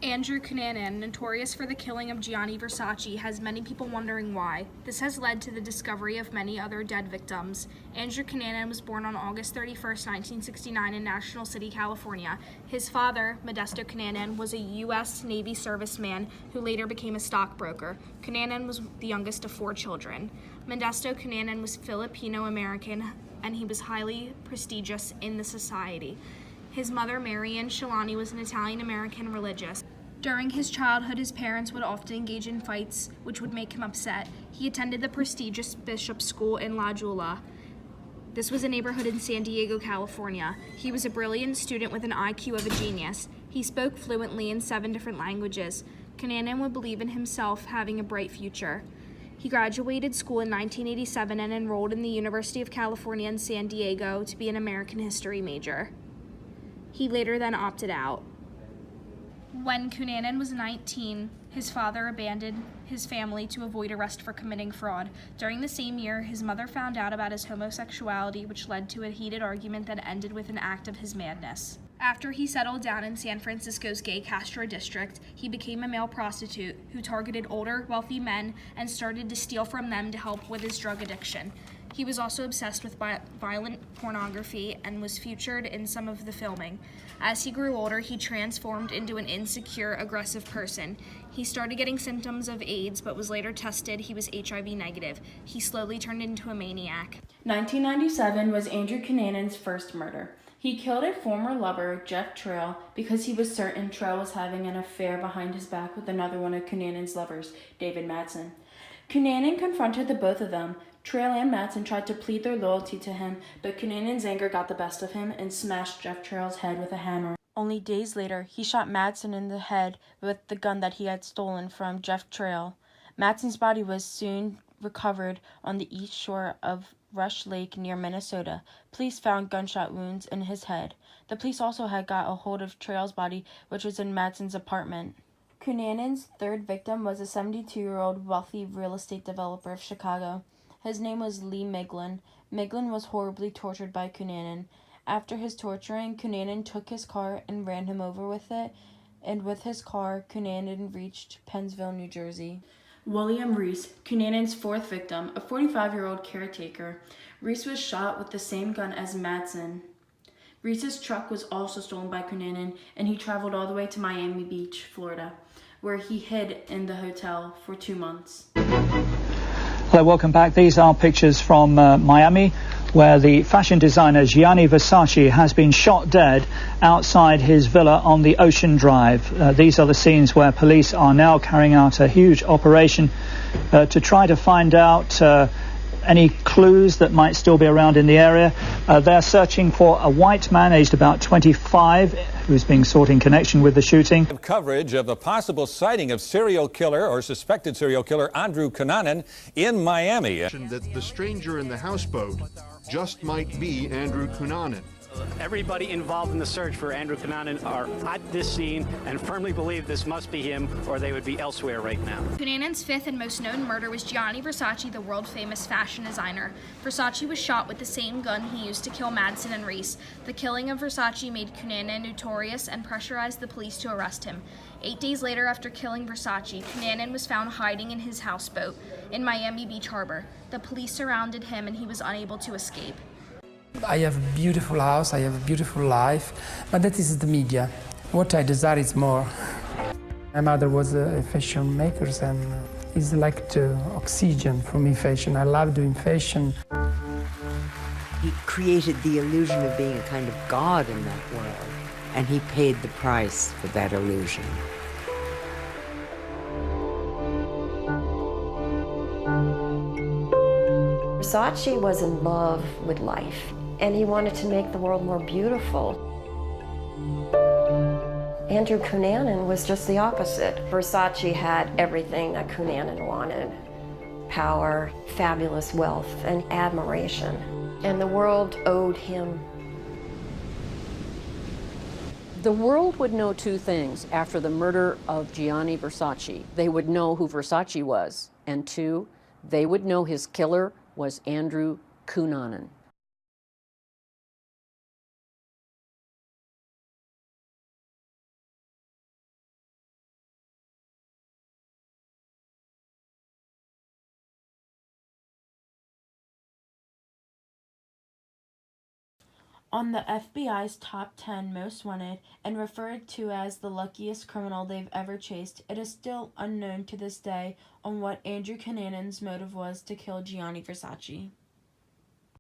Andrew Cunanan, notorious for the killing of Gianni Versace, has many people wondering why. This has led to the discovery of many other dead victims. Andrew Cunanan was born on August 31, 1969 in National City, California. His father, Modesto Cunanan, was a U.S. Navy serviceman who later became a stockbroker. Cunanan was the youngest of 4 children. Modesto Cunanan was Filipino-American, and he was highly prestigious in the society. His mother, Marian Shalani, was an Italian-American religious. During his childhood, his parents would often engage in fights, which would make him upset. He attended the prestigious Bishop's School in La Jolla. This was a neighborhood in San Diego, California. He was a brilliant student with an IQ of a genius. He spoke fluently in 7 different languages. Cunanan would believe in himself having a bright future. He graduated school in 1987 and enrolled in the University of California in San Diego to be an American history major. He later then opted out. When Cunanan was 19, his father abandoned his family to avoid arrest for committing fraud. During the same year, his mother found out about his homosexuality, which led to a heated argument that ended with an act of his madness. After he settled down in San Francisco's gay Castro district, he became a male prostitute who targeted older, wealthy men and started to steal from them to help with his drug addiction. He was also obsessed with violent pornography and was featured in some of the filming. As he grew older, he transformed into an insecure, aggressive person. He started getting symptoms of AIDS, but was later tested he was HIV negative. He slowly turned into a maniac. 1997 was Andrew Cunanan's first murder. He killed a former lover, Jeff Trail, because he was certain Trail was having an affair behind his back with another one of Cunanan's lovers, David Madsen. Cunanan confronted the both of them. Trail and Madsen tried to plead their loyalty to him, but Cunanan's anger got the best of him and smashed Jeff Trail's head with a hammer. Only days later, he shot Madsen in the head with the gun that he had stolen from Jeff Trail. Madsen's body was soon recovered on the east shore of Rush Lake near Minnesota. Police found gunshot wounds in his head. The police also had got a hold of Trail's body, which was in Madsen's apartment. Cunanan's third victim was a 72-year-old wealthy real estate developer of Chicago. His name was Lee Miglin. Miglin was horribly tortured by Cunanan. After his torturing, Cunanan took his car and ran him over with it, and with his car, Cunanan reached Pennsville, New Jersey. William Reese, Cunanan's fourth victim, a 45-year-old caretaker. Reese was shot with the same gun as Madsen. Reese's truck was also stolen by Cunanan, and he traveled all the way to Miami Beach, Florida, where he hid in the hotel for 2 months. Hello, welcome back. These are pictures from Miami, where the fashion designer Gianni Versace has been shot dead outside his villa on the Ocean Drive. These are the scenes where police are now carrying out a huge operation to try to find out any clues that might still be around in the area. They're searching for a white man aged about 25 who's being sought in connection with the shooting. Coverage of the possible sighting of serial killer or suspected serial killer Andrew Cunanan in Miami. That the stranger in the houseboat just might be Andrew Cunanan. Everybody involved in the search for Andrew Cunanan are at this scene and firmly believe this must be him, or they would be elsewhere right now. Cunanan's fifth and most known murder was Gianni Versace, the world-famous fashion designer. Versace was shot with the same gun he used to kill Madsen and Reese. The killing of Versace made Cunanan notorious and pressurized the police to arrest him. 8 days later, after killing Versace, Cunanan was found hiding in his houseboat in Miami Beach Harbor. The police surrounded him and he was unable to escape. I have a beautiful house, I have a beautiful life, but that is the media. What I desire is more. My mother was a fashion maker and it's like the oxygen for me, fashion. I love doing fashion. He created the illusion of being a kind of god in that world, and he paid the price for that illusion. Versace was in love with life, and he wanted to make the world more beautiful. Andrew Cunanan was just the opposite. Versace had everything that Cunanan wanted: power, fabulous wealth, and admiration. And the world owed him. The world would know 2 things after the murder of Gianni Versace. They would know who Versace was, and 2, they would know his killer was Andrew Cunanan. on the FBI's top 10 most wanted and referred to as the luckiest criminal they've ever chased, it is still unknown to this day on what Andrew Cunanan's motive was to kill Gianni Versace.